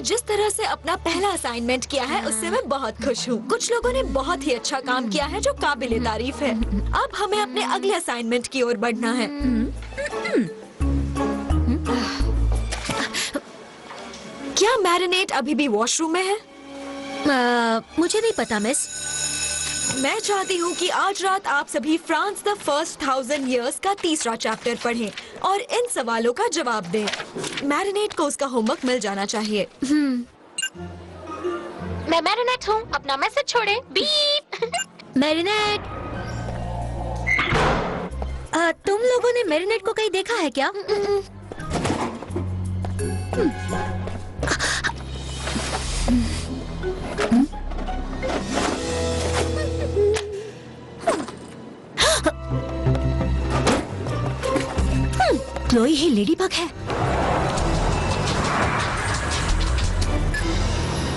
जिस तरह से अपना पहला असाइनमेंट किया है उससे मैं बहुत खुश हूँ। कुछ लोगों ने बहुत ही अच्छा काम किया है जो काबिले तारीफ है। अब हमें अपने अगले असाइनमेंट की ओर बढ़ना है। क्या मैरिनेट अभी भी वॉशरूम में है? मुझे नहीं पता मिस। मैं चाहती हूँ कि आज रात आप सभी फ्रांस द फर्स्ट 1000 इयर्स का तीसरा चैप्टर पढ़ें और इन सवालों का जवाब दें। मैरिनेट को उसका होमवर्क मिल जाना चाहिए। मैं मैरिनेट हूँ, अपना मैसेज छोड़े। बीप। मैरिनेट, तुम लोगों ने मैरिनेट को कहीं देखा है क्या? क्लोई ही लेडी बग है।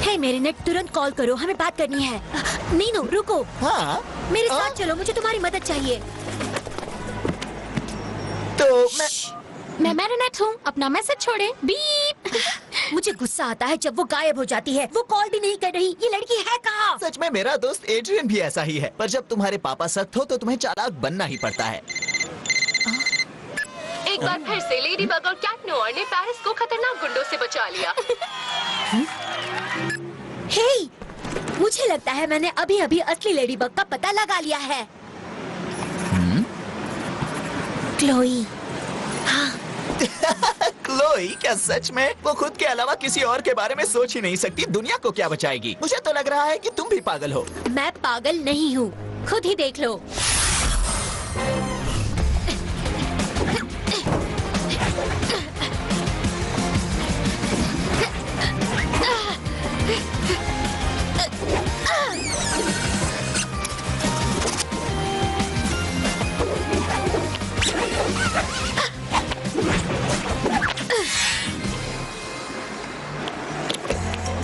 हे मैरिनेट, तुरंत कॉल करो, हमें बात करनी है। नीनू रुको। हाँ? मेरे साथ चलो, मुझे तुम्हारी मदद चाहिए। तो मैं मैरिनेट हूँ, अपना मैसेज छोड़े। बीप। मुझे गुस्सा आता है जब वो गायब हो जाती है। वो कॉल भी नहीं कर रही। ये लड़की है कहाँ? सच में मेरा दोस्त एड्रियन भी ऐसा ही है, पर जब तुम्हारे पापा सख्त हो तो तुम्हें चालाक बनना ही पड़ता है। एक बार फिर से लेडी बग और कैट नोयर ने पेरिस को खतरनाक गुंडों से बचा लिया। हे, मुझे लगता है मैंने अभी-अभी असली लेडी बग का पता लगा लिया है। क्लोई। हाँ। क्लोई, क्या सच में? वो खुद के अलावा किसी और के बारे में सोच ही नहीं सकती, दुनिया को क्या बचाएगी? मुझे तो लग रहा है कि तुम भी पागल हो। मैं पागल नहीं हूँ, खुद ही देख लो।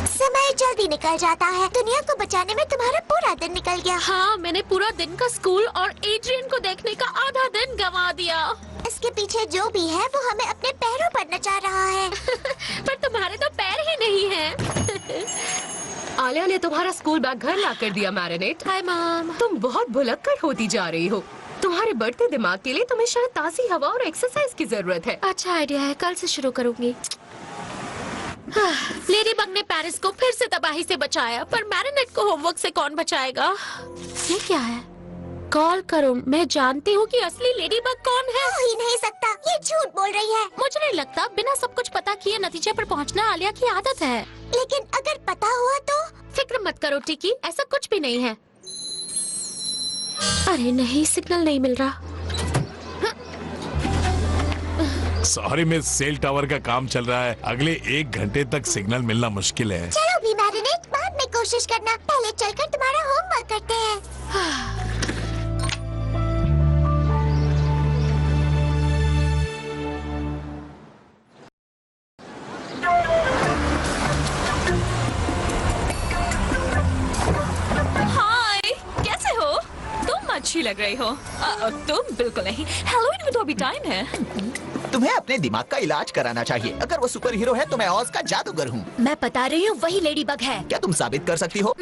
समय जल्दी निकल जाता है। दुनिया को बचाने में तुम्हारा पूरा दिन निकल गया। हाँ, मैंने पूरा दिन का स्कूल और एड्रियन को देखने का आधा दिन गंवा दिया। इसके पीछे जो भी है वो हमें अपने पैरों पर नचा रहा है। पर तुम्हारे तो पैर ही नहीं हैं। आलिया ने तुम्हारा स्कूल बैग घर ला कर दिया मैरिनेट। Hi mom. तुम बहुत भुलक्कड़ होती जा रही हो। तुम्हारे बढ़ते दिमाग के लिए तुम्हें शायद ताज़ी हवा और एक्सरसाइज की जरूरत है। अच्छा आइडिया है, कल से शुरू करूंगी। लेडी बग ने पेरिस को फिर से तबाही से बचाया, पर मैरिनेट को होमवर्क से कौन बचाएगा? ये क्या है? कॉल करो। मैं जानती हूँ कि असली लेडी बग कौन है। हो ही नहीं सकता, ये झूठ बोल रही है। मुझे नहीं लगता, बिना सब कुछ पता किए नतीजे पर पहुँचना आलिया की आदत है। लेकिन अगर पता हुआ तो? फिक्र मत करो टिकी, ऐसा कुछ भी नहीं है। अरे नहीं, सिग्नल नहीं मिल रहा। सॉरी मिस, सेल टावर का काम चल रहा है, अगले 1 घंटे तक सिग्नल मिलना मुश्किल है। चलो भी मैरिनेट, बाद में कोशिश करना, पहले चलकर तुम्हारा होमवर्क करते हैं। हाय, कैसे हो? तुम अच्छी लग रही हो। तुम बिल्कुल नहीं। हैलोवीन में तो अभी टाइम है। तुम्हें अपने दिमाग का इलाज कराना चाहिए। अगर वो सुपर हीरो है तो मैं ऑज का जादूगर हूँ। मैं बता रही हूँ, वही लेडी बग है। क्या तुम साबित कर सकती हो?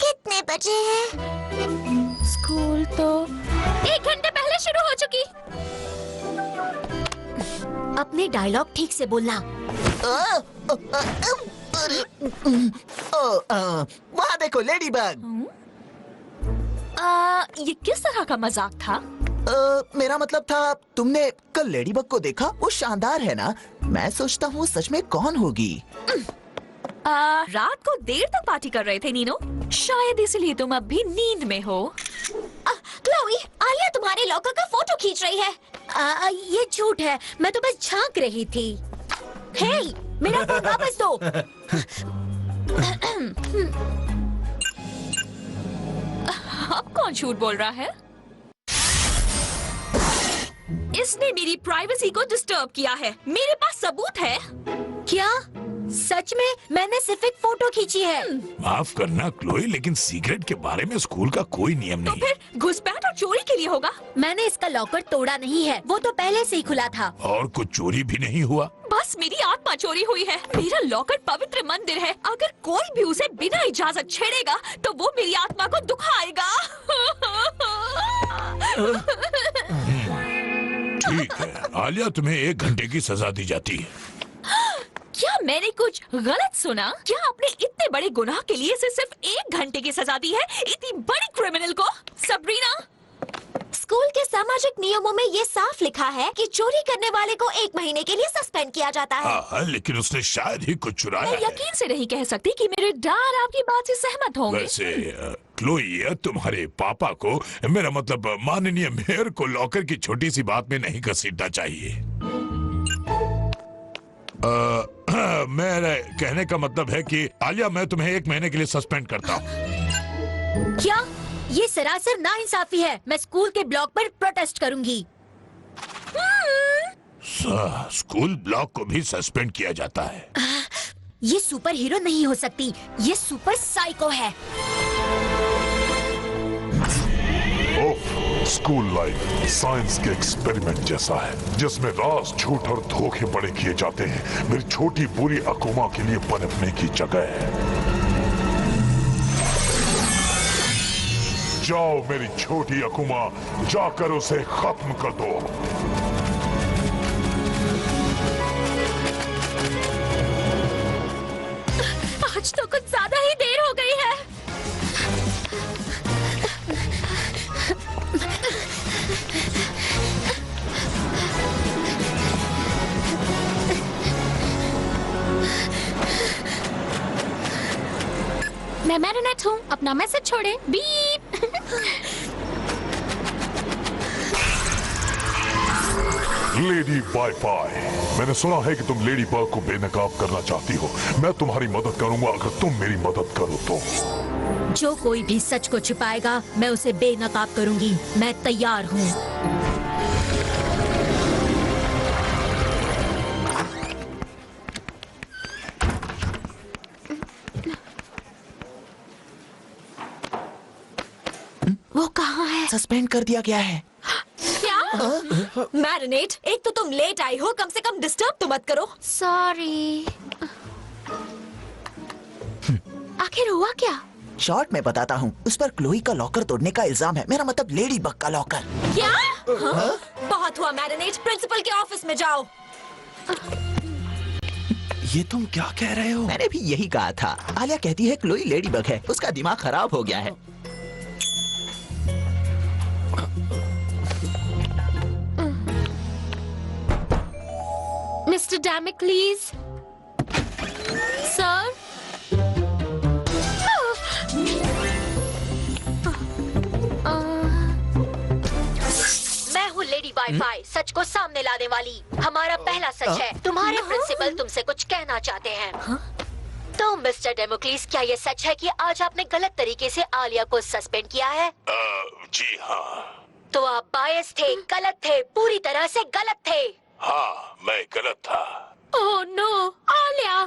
कितने बजे हैं? स्कूल तो 1 घंटे पहले शुरू हो चुकी। अपने डायलॉग ठीक से बोलना। वहाँ देखो लेडी बग। ये किस तरह का मजाक था? मेरा मतलब था, तुमने कल लेडी बग को देखा? वो शानदार है ना? मैं सोचता हूँ सच में कौन होगी। रात को देर तक पार्टी कर रहे थे नीनो, शायद इसलिए तुम अब भी नींद में हो। क्लोई, आलिया तुम्हारे लॉकर का फोटो खींच रही है। ये झूठ है, मैं तो बस झांक रही थी। हे, मेरा फोन वापस दो। अब कौन झूठ बोल रहा है? इसने मेरी प्राइवेसी को डिस्टर्ब किया है। मेरे पास सबूत है। क्या? सच में मैंने सिर्फ एक फोटो खींची है। माफ करना क्लोई, लेकिन सीक्रेट के बारे में स्कूल का कोई नियम तो नहीं। फिर घुसपैठ और चोरी के लिए होगा। मैंने इसका लॉकर तोड़ा नहीं है, वो तो पहले से ही खुला था। और कुछ चोरी भी नहीं हुआ। बस मेरी आत्मा चोरी हुई है। मेरा लॉकर पवित्र मंदिर है। अगर कोई भी उसे बिना इजाजत छेड़ेगा तो वो मेरी आत्मा को दुखाएगा। ठीक है आलिया, तुम्हें 1 घंटे की सजा दी जाती है। क्या मैंने कुछ गलत सुना? क्या आपने इतने बड़े गुनाह के लिए इसे सिर्फ 1 घंटे की सजा दी है? इतनी बड़ी क्रिमिनल को? सबरीना, स्कूल के सामाजिक नियमों में ये साफ लिखा है कि चोरी करने वाले को 1 महीने के लिए सस्पेंड किया जाता है। हाँ, लेकिन उसने शायद ही कुछ चुराया मैं है। यकीन से नहीं कह सकती कि मेरे डैड आपकी बात से सहमत होंगे। वैसे क्लोई, तुम्हारे पापा को, मेरा मतलब माननीय मेयर को, लॉकर की छोटी सी बात में नहीं घसीटना चाहिए। मेरे कहने का मतलब है कि आलिया, मैं तुम्हें 1 महीने के लिए सस्पेंड करता हूँ। क्या? ये सरासर नाइंसाफी है। मैं स्कूल के ब्लॉक पर प्रोटेस्ट करूंगी। स्कूल ब्लॉक को भी सस्पेंड किया जाता है। ये सुपर हीरो नहीं हो सकती, ये सुपर साइको है। स्कूल लाइफ साइंस के एक्सपेरिमेंट जैसा है, जिसमें राज, झूठ और धोखे बड़े किए जाते हैं। मेरी छोटी बुरी अकुमा के लिए पनपने की जगह है। जाओ मेरी छोटी अकुमा, जाकर उसे खत्म कर दो। आज तो कुछ ज्यादा ही देर हो गई है। मैं मैरिनेट हूँ, अपना मैसेज छोड़े। बीप। लेडी वाईफाई, मैंने सुना है कि तुम लेडी बग को बेनकाब करना चाहती हो। मैं तुम्हारी मदद करूंगा अगर तुम मेरी मदद करो तो। जो कोई भी सच को छिपाएगा, मैं उसे बेनकाब करूंगी। मैं तैयार हूँ। वो कहाँ है? सस्पेंड कर दिया गया है। क्या? मैरिनेट, एक तो तुम लेट आई हो, कम से कम डिस्टर्ब तो मत करो। सॉरी। आखिर हुआ क्या? शॉर्ट में बताता हूँ, उस पर क्लोई का लॉकर तोड़ने का इल्जाम है। मेरा मतलब लेडी बग का लॉकर। क्या? हाँ? बहुत हुआ मैरिनेट, प्रिंसिपल के ऑफिस में जाओ। ये तुम क्या कह रहे हो? मैंने भी यही कहा था। आलिया कहती है क्लोई लेडी बग है, उसका दिमाग खराब हो गया है। Mister Damocles, sir. मैं हूँ लेडी वाईफाई, सच को सामने लाने वाली। हमारा पहला सच है, तुम्हारे प्रिंसिपल तुमसे कुछ कहना चाहते हैं। तो मिस्टर डेमोक्लीस, क्या ये सच है कि आज आपने गलत तरीके से आलिया को सस्पेंड किया है? जी हाँ। तो आप बायस थे, गलत थे, पूरी तरह से गलत थे। हाँ, मैं गलत था। ओह नो, आलिया,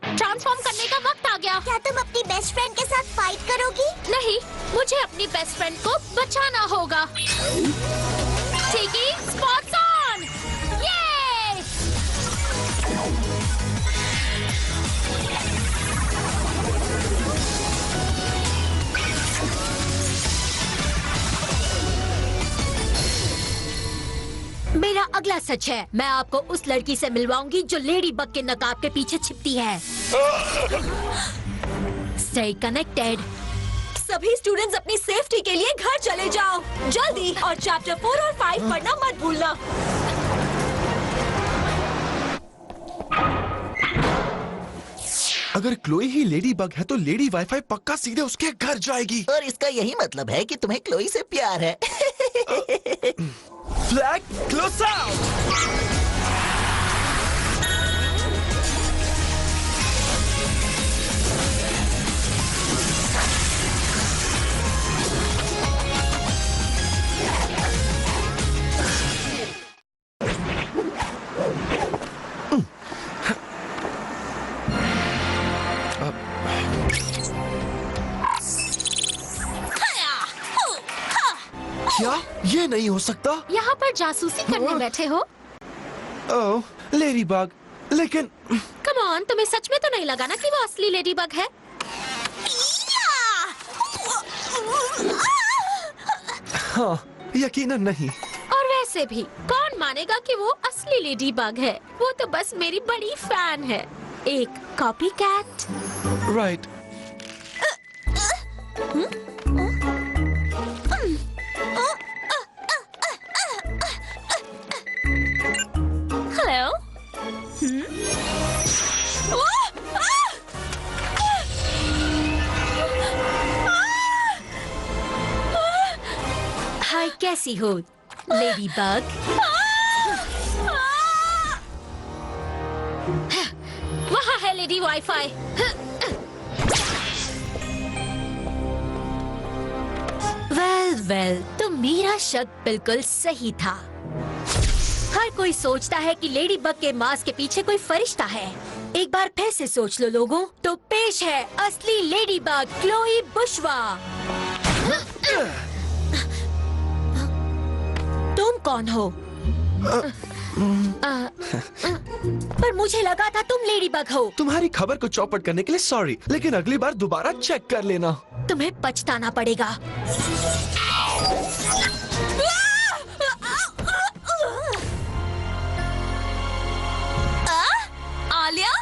ट्रांसफॉर्म करने का वक्त आ गया। क्या तुम अपनी बेस्ट फ्रेंड के साथ फाइट करोगी? नहीं, मुझे अपनी बेस्ट फ्रेंड को बचाना होगा। टिकी, स्पॉट्स ऑन! ये! मेरा अगला सच है, मैं आपको उस लड़की से मिलवाऊंगी जो लेडी बग के नकाब के पीछे छिपती है। Stay connected. सभी स्टूडेंट्स अपनी सेफ्टी के लिए घर चले जाओ जल्दी, और चैप्टर 4 और 5 पढ़ना मत भूलना। अगर क्लोई ही लेडी बग है तो लेडी वाईफाई पक्का सीधे उसके घर जाएगी। और इसका यही मतलब है कि तुम्हें क्लोई से प्यार है। Flag close out. क्या? ये नहीं हो सकता। यहाँ पर जासूसी करने बैठे हो? ओह, लेडी बग। लेकिन कम ऑन, तुम्हें सच में तो नहीं लगा ना कि वो असली लेडी बग है? हाँ, यकीनन नहीं। और वैसे भी कौन मानेगा कि वो असली लेडी बग है? वो तो बस मेरी बड़ी फैन है, एक कॉपी कैट। राइट। हेलो। हाय, कैसी हो लेडी बग? वहाँ है लेडी वाईफाई। वेल, तो मेरा शक बिल्कुल सही था। हर कोई सोचता है कि लेडी बग के मास्क के पीछे कोई फरिश्ता है। एक बार फिर से सोच लो लोगों, तो पेश है असली लेडी बग क्लोई बुशवा। तुम कौन हो? पर मुझे लगा था तुम लेडी बग हो। तुम्हारी खबर को चौपट करने के लिए सॉरी, लेकिन अगली बार दोबारा चेक कर लेना। तुम्हें पछताना पड़ेगा। आलिया?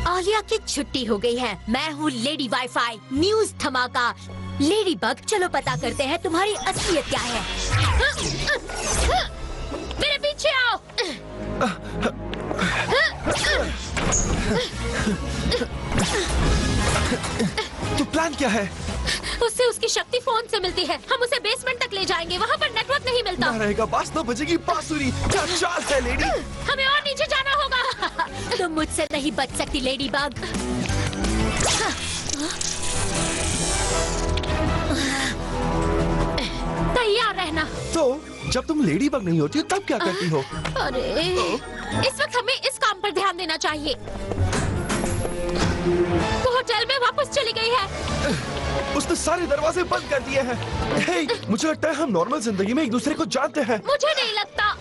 आलिया की छुट्टी हो गई है। मैं हूँ लेडी वाईफाई, न्यूज धमाका। लेडी बग, चलो पता करते हैं तुम्हारी असलियत क्या है। मेरे पीछे आओ। तो प्लान क्या है? उससे उसकी शक्ति फोन से मिलती है। हम उसे बेसमेंट तक ले जाएंगे, वहाँ पर नेटवर्क नहीं मिलता। ना रहेगा, बास 9 बजेगी बांसुरी। क्या चाल है लेडी? हमें और नीचे जाना होगा। तुम मुझसे नहीं बच सकती लेडी बग। तैयार रहना। तो जब तुम लेडी बग नहीं होती हो तब क्या करती हो? अरे, इस वक्त हमें इस काम पर ध्यान देना चाहिए। वो होटल में वापस चली गई है। उसने सारे दरवाजे बंद कर दिए हैं। हे, मुझे लगता है हम नॉर्मल जिंदगी में एक दूसरे को जानते हैं। मुझे नहीं लगता।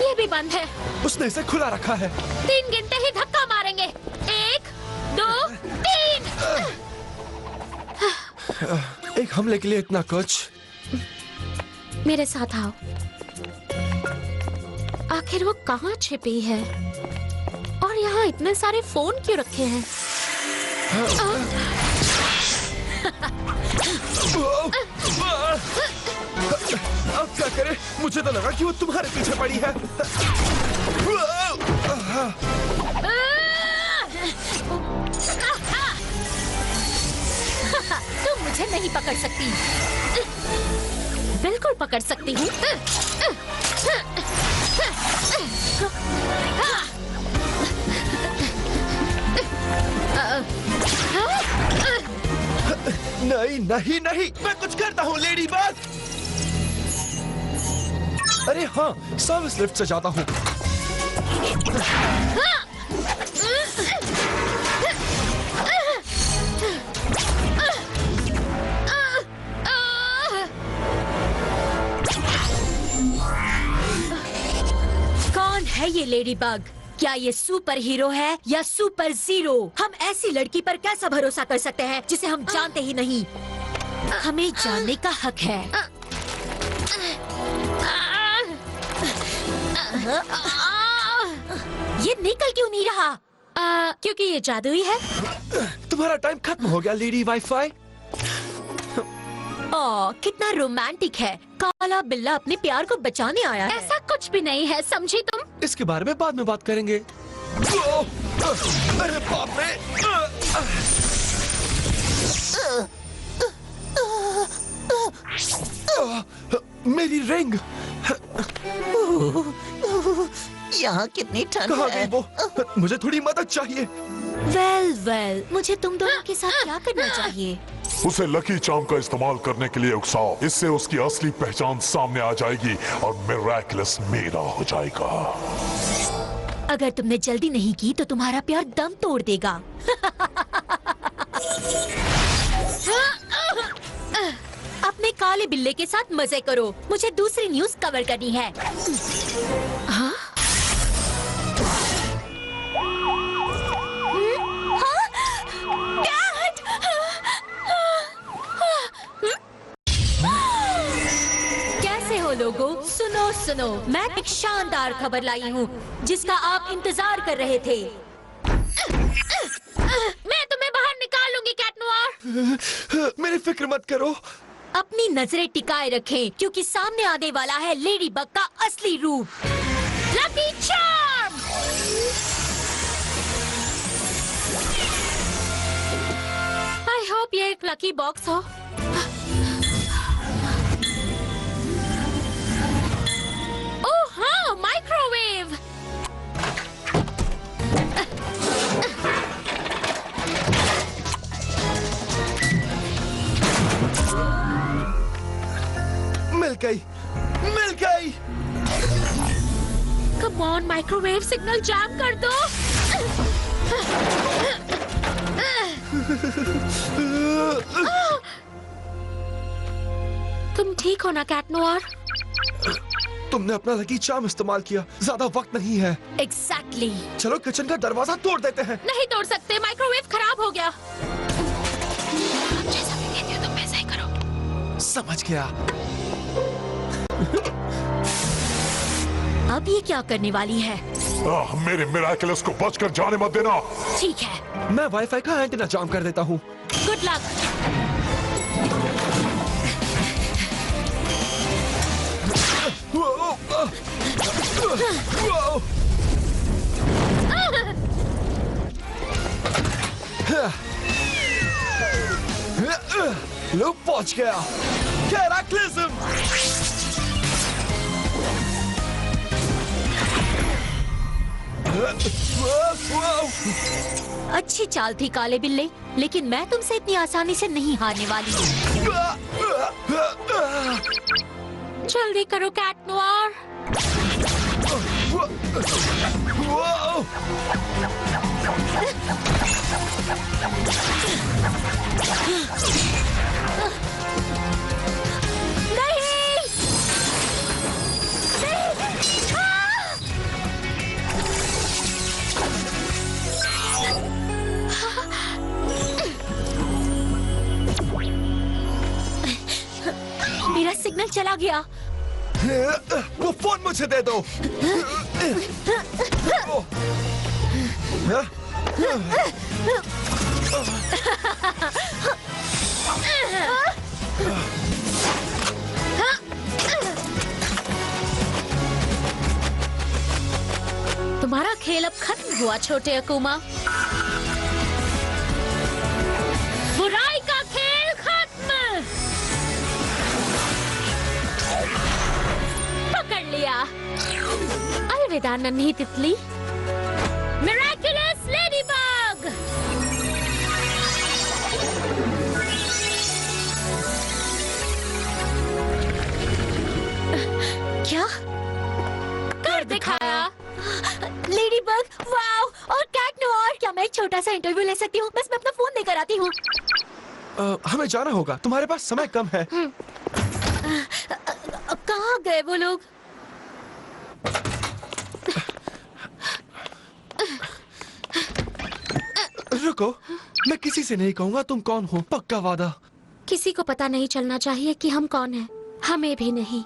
ये भी बंद है। उसने इसे खुला रखा है। 3 गिनते ही धक्का मारेंगे। 1, 2, 3। एक हमले के लिए इतना कुछ। मेरे साथ आओ। आखिर वो कहाँ छिपी है? और यहाँ इतने सारे फोन क्यों रखे हैं? अब क्या करे? मुझे तो लगा कि वो तुम्हारे पीछे पड़ी है। तुम मुझे नहीं पकड़ सकती। बिल्कुल पकड़ सकती हूँ। नहीं नहीं नहीं, मैं कुछ करता हूँ लेडी बग। अरे हाँ, सर्विस लिफ्ट से जाता हूँ। कौन है ये लेडी बग? क्या ये सुपर हीरो है या सुपर जीरो? हम ऐसी लड़की पर कैसा भरोसा कर सकते हैं जिसे हम जानते ही नहीं? हमें जानने का हक है। ये निकल क्यों नहीं रहा? क्योंकि ये जादुई है। तुम्हारा टाइम खत्म हो गया लेडी वाईफाई। ओह, कितना रोमांटिक है। काला बिल्ला अपने प्यार को बचाने आया है। ऐसा कुछ भी नहीं है, समझी तुम? इसके बारे में बाद में बात करेंगे। अरे बाप रे! मेरी रिंग यहाँ कितनी ठंड कहाँ है। गई वो? मुझे थोड़ी मदद चाहिए। वेल, मुझे तुम दोनों के साथ क्या करना चाहिए? उसे लकी चार्म का इस्तेमाल करने के लिए उकसाओ। इससे उसकी असली पहचान सामने आ जाएगी और मिरेकलस मेरा हो जाएगा। अगर तुमने जल्दी नहीं की तो तुम्हारा प्यार दम तोड़ देगा। अपने काल काले बिल्ले के साथ मजे करो। मुझे दूसरी न्यूज कवर करनी है। हाँ? कैसे हो लोगों? सुनो सुनो, मैं एक शानदार खबर लाई हूँ जिसका आप इंतजार कर रहे थे। मैं तुम्हें बाहर निकालूंगी कैट नोयर। मेरी फिक्र मत करो। अपनी नजरें टिकाए रखें क्योंकि सामने आने वाला है लेडी बग का असली रूप, लकी चार्म। आई होप ये एक लकी बॉक्स हो। ओह हाँ, माइक्रोवेव। मिल गई, मिल गई। Come on, microwave signal jam कर दो। तुम ठीक हो ना कैट नोयर? तुमने अपना लकी चार्म इस्तेमाल किया, ज्यादा वक्त नहीं है। एग्जैक्टली। चलो किचन का दरवाजा तोड़ देते हैं। नहीं तोड़ सकते, माइक्रोवेव खराब हो गया। जैसा मैं कहती हूँ तुम वैसा ही करो। समझ गया। अब ये क्या करने वाली है? मेरे मिराकलस को बचकर जाने मत देना। ठीक है, मैं वाईफाई का एंटीना जाम कर देता हूँ। Good luck. लो पहुंच गया। कैराक्लिज्म। अच्छी चाल थी काले बिल्ले, लेकिन मैं तुमसे इतनी आसानी से नहीं हारने वाली। जल्दी करो कैट नोयर। मेरा सिग्नल चला गया। वो फोन मुझे दे दो। तुम्हारा खेल अब खत्म हुआ छोटे अकुमा। बुराई का खेल खत्म। पकड़ लिया। अलविदा नन्ही तितली। Miraculous ladybug. क्या कर दिखाया। Lady bug, wow! और कैट नोयर, क्या मैं एक छोटा सा इंटरव्यू ले सकती हूँ? बस मैं अपना फोन लेकर आती हूँ। हमें जाना होगा, तुम्हारे पास समय कम है। कहाँ गए वो लोग? रुको, मैं किसी से नहीं कहूँगा तुम कौन हो, पक्का वादा। किसी को पता नहीं चलना चाहिए कि हम कौन हैं। हमें भी नहीं।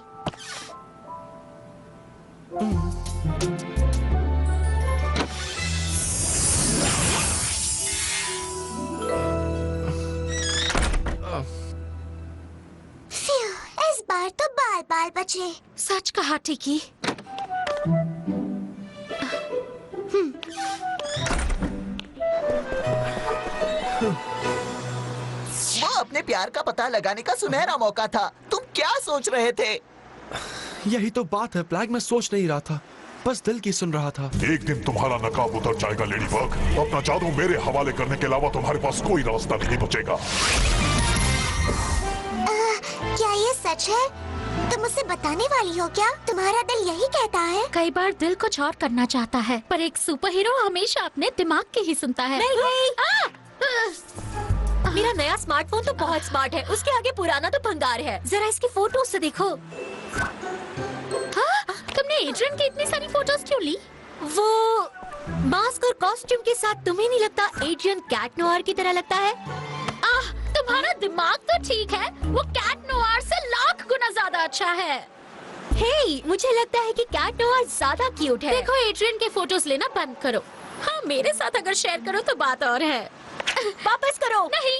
इस बार तो बाल बाल बचे। सच कहा टिकी। वो अपने प्यार का पता लगाने का सुनहरा मौका था। तुम क्या सोच रहे थे? यही तो बात है ब्लैक, मैं सोच नहीं रहा था, बस दिल की सुन रहा था। एक दिन तुम्हारा नकाब उतर जाएगा लेडी बग। अपना जादू मेरे हवाले करने के अलावा तुम्हारे पास कोई रास्ता नहीं बचेगा। क्या ये सच है? तुम मुझे बताने वाली हो क्या? तुम्हारा दिल यही कहता है? कई बार दिल कुछ और करना चाहता है, पर एक सुपर हीरो हमेशा अपने दिमाग की ही सुनता है। मैं गई। मेरा नया स्मार्टफोन तो बहुत स्मार्ट है, उसके आगे पुराना तो भंगार है। जरा इसकी फोटोज से देखो। हाँ, तुमने एड्रियन की इतनी सारी फोटोज क्यों ली? वो मास्क और कॉस्ट्यूम के साथ तुम्हें नहीं लगता एड्रियन कैट नोआर की तरह लगता है? तुम्हारा दिमाग तो ठीक है, वो कैट नोआर से लाख गुना ज्यादा अच्छा है। हे, मुझे लगता है कि कैट नोआर ज्यादा क्यूट है। देखो, एड्रियन के फोटोज लेना बंद करो। हाँ, मेरे साथ अगर शेयर करो तो बात और है। वापस करो। नहीं,